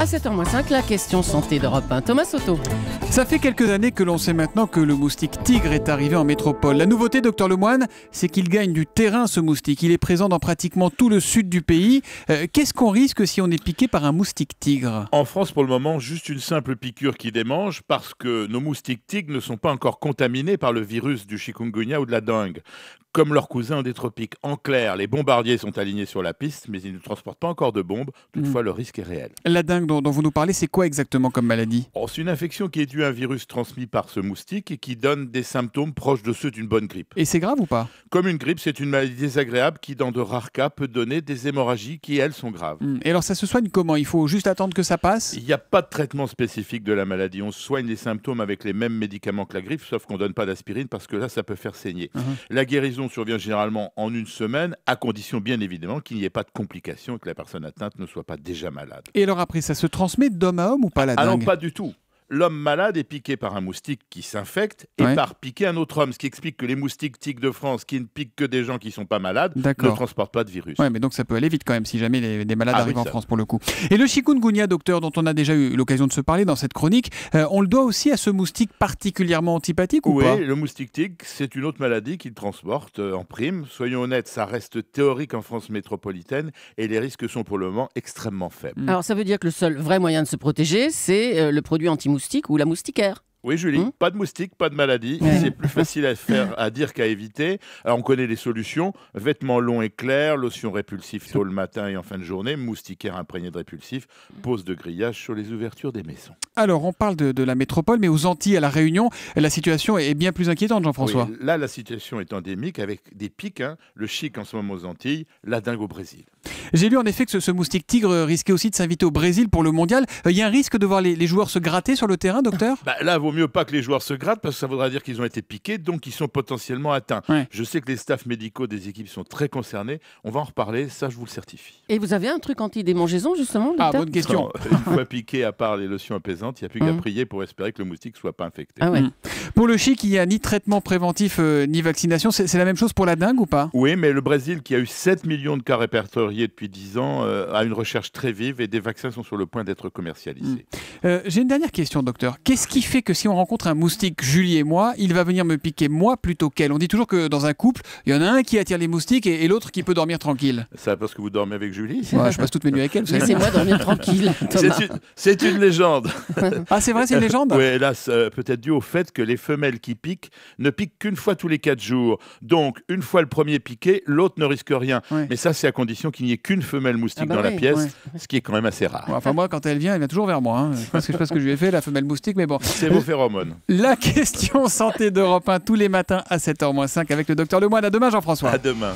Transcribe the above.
À 7h-5, la question santé d'Europe 1. Thomas Soto. Ça fait quelques années que l'on sait maintenant que le moustique tigre est arrivé en métropole. La nouveauté, docteur Lemoine, c'est qu'il gagne du terrain, ce moustique. Il est présent dans pratiquement tout le sud du pays. Qu'est-ce qu'on risque si on est piqué par un moustique tigre? En France, pour le moment, juste une simple piqûre qui démange parce que nos moustiques tigres ne sont pas encore contaminés par le virus du chikungunya ou de la dengue, comme leurs cousins des tropiques. En clair, les bombardiers sont alignés sur la piste, mais ils ne transportent pas encore de bombes. Toutefois, le risque est réel. La dengue dont vous nous parlez, c'est quoi exactement comme maladie? C'est une infection qui est due à un virus transmis par ce moustique et qui donne des symptômes proches de ceux d'une bonne grippe. Et c'est grave ou pas? Comme une grippe, c'est une maladie désagréable qui, dans de rares cas, peut donner des hémorragies qui, elles, sont graves. Et alors, ça se soigne comment? Il faut juste attendre que ça passe? Il n'y a pas de traitement spécifique de la maladie. On soigne les symptômes avec les mêmes médicaments que la grippe, sauf qu'on ne donne pas d'aspirine parce que là, ça peut faire saigner. La guérison survient généralement en une semaine, à condition bien évidemment qu'il n'y ait pas de complications et que la personne atteinte ne soit pas déjà malade. Et alors après, ça se transmet d'homme à homme ou pas, la dengue? Ah non, pas du tout. L'homme malade est piqué par un moustique qui s'infecte et par piquer un autre homme, ce qui explique que les moustiques tigres de France, qui ne piquent que des gens qui ne sont pas malades, ne transportent pas de virus. Oui, mais donc ça peut aller vite quand même si jamais des malades arrivent en France pour le coup. Et le chikungunya, docteur, dont on a déjà eu l'occasion de se parler dans cette chronique, on le doit aussi à ce moustique particulièrement antipathique ou pas? Oui, le moustique tigre, c'est une autre maladie qu'il transporte en prime. Soyons honnêtes, ça reste théorique en France métropolitaine et les risques sont pour le moment extrêmement faibles. Alors ça veut dire que le seul vrai moyen de se protéger, c'est le produit anti-moustique ou la moustiquaire. Oui, Julie, pas de moustique, pas de maladie. C'est plus facile à dire qu'à éviter. Alors, on connaît les solutions. Vêtements longs et clairs, lotion répulsif tôt le matin et en fin de journée, moustiquaire imprégné de répulsif, pose de grillage sur les ouvertures des maisons. Alors, on parle de la métropole, mais aux Antilles, à La Réunion, la situation est bien plus inquiétante, Jean-François. Oui, là, la situation est endémique avec des pics. Le chic en ce moment aux Antilles, la dengue au Brésil. J'ai lu en effet que ce moustique tigre risquait aussi de s'inviter au Brésil pour le mondial. Il y a un risque de voir les joueurs se gratter sur le terrain, docteur? Là, vaut mieux pas que les joueurs se grattent parce que ça voudra dire qu'ils ont été piqués, donc ils sont potentiellement atteints. Je sais que les staffs médicaux des équipes sont très concernés. On va en reparler, ça je vous le certifie. Et vous avez un truc anti-démangeaison justement, docteur? Bonne question. Une fois piqué, à part les lotions apaisantes, il n'y a plus qu'à prier pour espérer que le moustique ne soit pas infecté. Pour le chic, il n'y a ni traitement préventif ni vaccination. C'est la même chose pour la dengue ou pas? Oui, mais le Brésil, qui a eu 7 millions de cas répertoriés depuis 10 ans, a une recherche très vive et des vaccins sont sur le point d'être commercialisés. J'ai une dernière question, docteur. Qu'est-ce qui fait que si on rencontre un moustique, Julie et moi, il va venir me piquer moi plutôt qu'elle? On dit toujours que dans un couple, il y en a un qui attire les moustiques et l'autre qui peut dormir tranquille. Ça parce que vous dormez avec Julie? Je passe toutes mes nuits avec elle. Laissez-moi dormir tranquille. C'est une légende. Ah, c'est vrai, c'est une légende? Oui, hélas, peut-être dû au fait que les femelles qui piquent ne piquent qu'une fois tous les 4 jours. Donc, une fois le premier piqué, l'autre ne risque rien. Mais ça, c'est à condition qu'il n'y ait qu'une femelle moustique dans la pièce, ce qui est quand même assez rare. Enfin, moi, quand elle vient toujours vers moi. Je sais pas ce que je lui ai fait, la femelle moustique, mais bon. C'est vos phéromones. La question santé d'Europe 1 tous les matins à 7h-5 avec le docteur Lemoine. À demain, Jean-François. À demain.